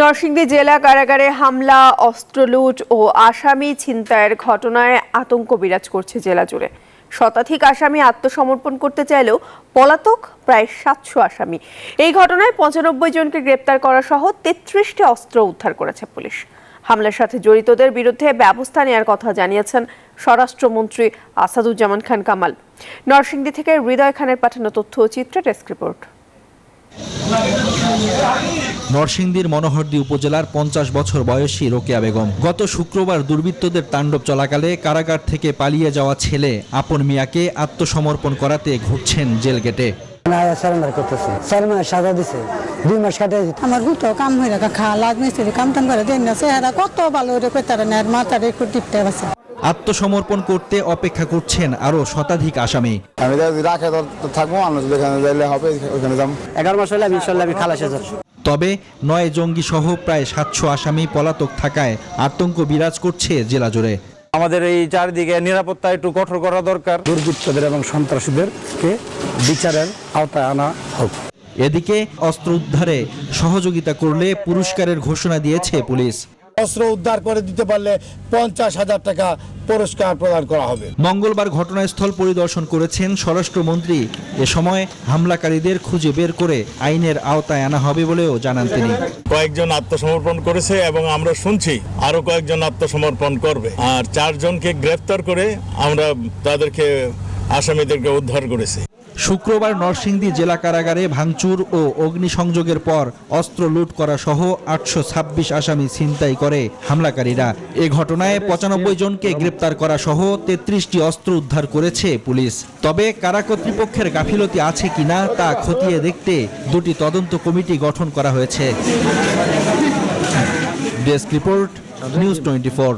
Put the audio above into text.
নরসিংদী জেলা কারাগারে হামলা, অস্ত্র লুট ও আসামি ছিনতাইয়ের ঘটনায় আতঙ্ক বিরাজ করছে জেলা জুড়ে। শতাধিক আসামি আত্মসমর্পণ করতে চাইলেও পলাতক প্রায় ৭০০ আসামি। এই ঘটনায় ৯৫ জনকে গ্রেপ্তার করা সহ ৩৩টি অস্ত্র উদ্ধার করেছে পুলিশ। হামলার সাথে জড়িতদের বিরুদ্ধে ব্যবস্থা নেওয়ার কথা জানিয়েছেন স্বরাষ্ট্রমন্ত্রী আসাদুজ্জামান খান কামাল। নরসিংদী থেকে হৃদয় খানের পাঠানো তথ্য ও চিত্রে ডেস্ক রিপোর্ট। নরসিংদীর মনোহরদী উপজেলার ৫০ বছর বয়সী রোকেয়া বেগম গত শুক্রবার দুর্বৃত্তদের তাণ্ডব চলাকালে কারাগার থেকে পালিয়ে যাওয়া ছেলে আপন মিয়াকে আত্মসমর্পণ করাতে ঘুরছেন জেল গেটে। আমার হুতো কাম হয়ে রাখা খালা মিস্ত্রি কাম টাম করে দেন না, চেহারা কত ভালো রেখে তারা নেয়, মাথাটা একটু টিপতে আছে। আত্মসমর্পণ করতে অপেক্ষা করছেন আরো শতাধিক আসামি। আমি রাখে থাকবো, যেখানে যাইলে হবে ওখানে যাবো। 11 মাস হলে ইনশাআল্লাহ আমি খালাস হয়ে যাব। তবে ৯ জঙ্গি সহ প্রায় ৭০০ আসামি পলাতক থাকায় আতঙ্ক বিরাজ করছে জেলা জুড়ে। আমাদের এই চারিদিকে নিরাপত্তা একটু কঠোর করা দরকার। দুর্বৃত্তদের এবং সন্ত্রাসীদেরকে বিচারের আওতায় আনা হোক। এদিকে অস্ত্র উদ্ধারে সহযোগিতা করলে পুরস্কারের ঘোষণা দিয়েছে পুলিশ। অস্ত্র উদ্ধার করে দিতে পারলে ৫০,০০০ টাকা পুরস্কার প্রদান করা হবে। মঙ্গলবার ঘটনাস্থল পরিদর্শন করেছেন স্বরাষ্ট্রমন্ত্রী। এ সময় হামলাকারীদের খুঁজে বের করে আইনের আওতায় আনা হবে বলেও জানান তিনি। কয়েকজন আত্মসমর্পণ করেছে এবং আমরা শুনছি আরো কয়েকজন আত্মসমর্পণ করবে। আর ৪ জনকে গ্রেফতার করে আমরা তাদেরকে আসামিদেরকে উদ্ধার করেছি। শুক্রবার নরসিংদী জেলা কারাগারে ভাঙচুর ও অগ্নিসংযোগের পর অস্ত্র লুট করা সহ ৮২৬ আসামি ছিনতাই করে হামলাকারীরা। এ ঘটনায় ৯৫ জনকে গ্রেপ্তার করা সহ ৩৩টি অস্ত্র উদ্ধার করেছে পুলিশ। তবে কারা কর্তৃপক্ষের গাফিলতি আছে কিনা তা খতিয়ে দেখতে দুটি তদন্ত কমিটি গঠন করা হয়েছে। Desk report, news 24।